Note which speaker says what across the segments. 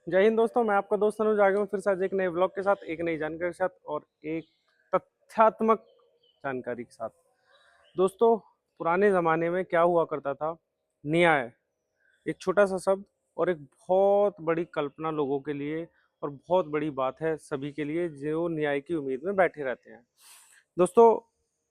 Speaker 1: जय हिंद दोस्तों, मैं आपका दोस्त अनुज आ गया हूँ फिर से आज एक नए व्लॉग के साथ, एक नई जानकारी के साथ और एक तथ्यात्मक जानकारी के साथ। दोस्तों, पुराने ज़माने में क्या हुआ करता था? न्याय एक छोटा सा शब्द और एक बहुत बड़ी कल्पना लोगों के लिए, और बहुत बड़ी बात है सभी के लिए जो न्याय की उम्मीद में बैठे रहते हैं। दोस्तों,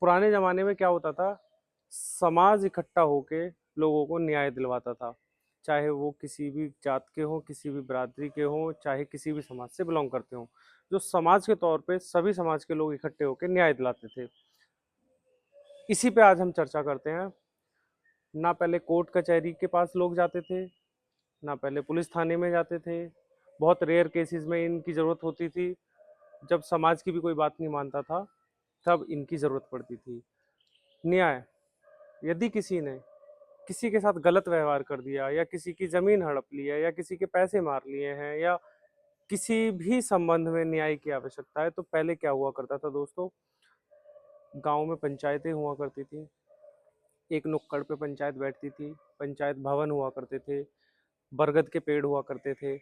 Speaker 1: पुराने ज़माने में क्या होता था? समाज इकट्ठा होके लोगों को न्याय दिलवाता था, चाहे वो किसी भी जात के हों, किसी भी बिरादरी के हों, चाहे किसी भी समाज से बिलोंग करते हों। जो समाज के तौर पे सभी समाज के लोग इकट्ठे होकर न्याय दिलाते थे। इसी पे आज हम चर्चा करते हैं। ना पहले कोर्ट कचहरी के पास लोग जाते थे, ना पहले पुलिस थाने में जाते थे। बहुत रेयर केसेस में इनकी ज़रूरत होती थी। जब समाज की भी कोई बात नहीं मानता था, तब इनकी ज़रूरत पड़ती थी। न्याय, यदि किसी ने किसी के साथ गलत व्यवहार कर दिया, या किसी की ज़मीन हड़प ली है, या किसी के पैसे मार लिए हैं, या किसी भी संबंध में न्याय की आवश्यकता है, तो पहले क्या हुआ करता था दोस्तों? गांव में पंचायतें हुआ करती थी। एक नुक्कड़ पे पंचायत बैठती थी। पंचायत भवन हुआ करते थे। बरगद के पेड़ हुआ करते थे।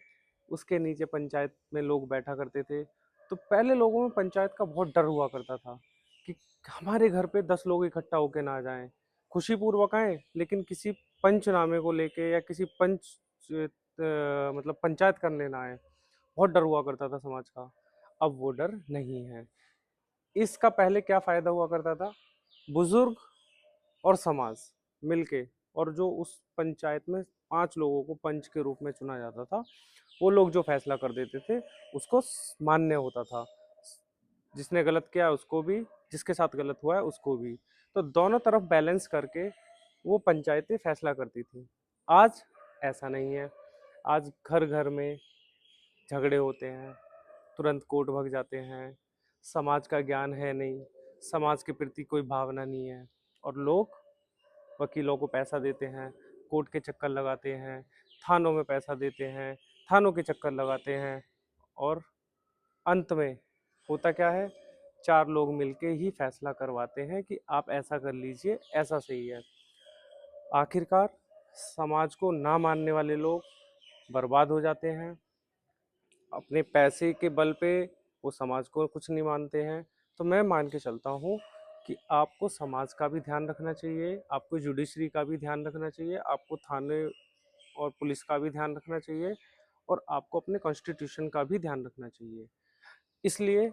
Speaker 1: उसके नीचे पंचायत में लोग बैठा करते थे। तो पहले लोगों में पंचायत का बहुत डर हुआ करता था कि हमारे घर पे 10 लोग इकट्ठा होके ना आ जाएं। खुशी पूर्वक आए, लेकिन किसी पंचनामे को लेके या किसी मतलब पंचायत करने ना आए। बहुत डर हुआ करता था समाज का। अब वो डर नहीं है। इसका पहले क्या फायदा हुआ करता था? बुजुर्ग और समाज मिलके, और जो उस पंचायत में 5 लोगों को पंच के रूप में चुना जाता था, वो लोग जो फैसला कर देते थे उसको मान्य होता था। जिसने गलत किया उसको भी, जिसके साथ गलत हुआ है उसको भी। तो दोनों तरफ बैलेंस करके वो पंचायतें फैसला करती थी। आज ऐसा नहीं है। आज घर घर में झगड़े होते हैं, तुरंत कोर्ट भग जाते हैं। समाज का ज्ञान है नहीं, समाज के प्रति कोई भावना नहीं है, और लोग वकीलों को पैसा देते हैं, कोर्ट के चक्कर लगाते हैं, थानों में पैसा देते हैं, थानों के चक्कर लगाते हैं, और अंत में होता क्या है? 4 लोग मिलके ही फैसला करवाते हैं कि आप ऐसा कर लीजिए, ऐसा सही है। आखिरकार समाज को ना मानने वाले लोग बर्बाद हो जाते हैं। अपने पैसे के बल पे वो समाज को कुछ नहीं मानते हैं। तो मैं मान के चलता हूँ कि आपको समाज का भी ध्यान रखना चाहिए, आपको जुडिशरी का भी ध्यान रखना चाहिए, आपको थाने और पुलिस का भी ध्यान रखना चाहिए, और आपको अपने कॉन्स्टिट्यूशन का भी ध्यान रखना चाहिए। इसलिए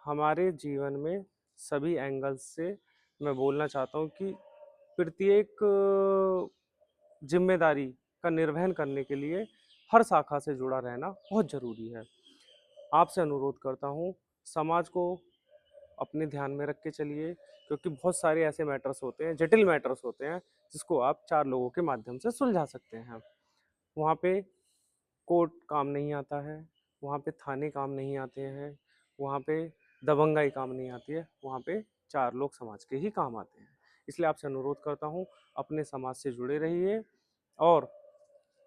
Speaker 1: हमारे जीवन में सभी एंगल्स से मैं बोलना चाहता हूँ कि प्रत्येक जिम्मेदारी का निर्वहन करने के लिए हर शाखा से जुड़ा रहना बहुत ज़रूरी है। आपसे अनुरोध करता हूँ, समाज को अपने ध्यान में रख के चलिए, क्योंकि बहुत सारे ऐसे मैटर्स होते हैं, जटिल मैटर्स होते हैं, जिसको आप 4 लोगों के माध्यम से सुलझा सकते हैं। वहाँ पे कोर्ट काम नहीं आता है, वहाँ पे थाने काम नहीं आते हैं, वहाँ पे दबंगाई काम नहीं आती है, वहाँ पे 4 लोग समाज के ही काम आते हैं। इसलिए आपसे अनुरोध करता हूँ, अपने समाज से जुड़े रहिए, और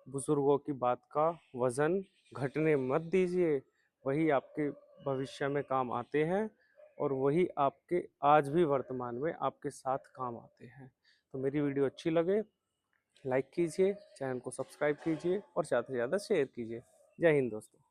Speaker 1: बुजुर्गों की बात का वज़न घटने मत दीजिए। वही आपके भविष्य में काम आते हैं, और वही आपके आज भी वर्तमान में आपके साथ काम आते हैं। तो मेरी वीडियो अच्छी लगे, लाइक कीजिए, चैनल को सब्सक्राइब कीजिए, और ज़्यादा से ज़्यादा शेयर कीजिए। जय हिंद दोस्तों।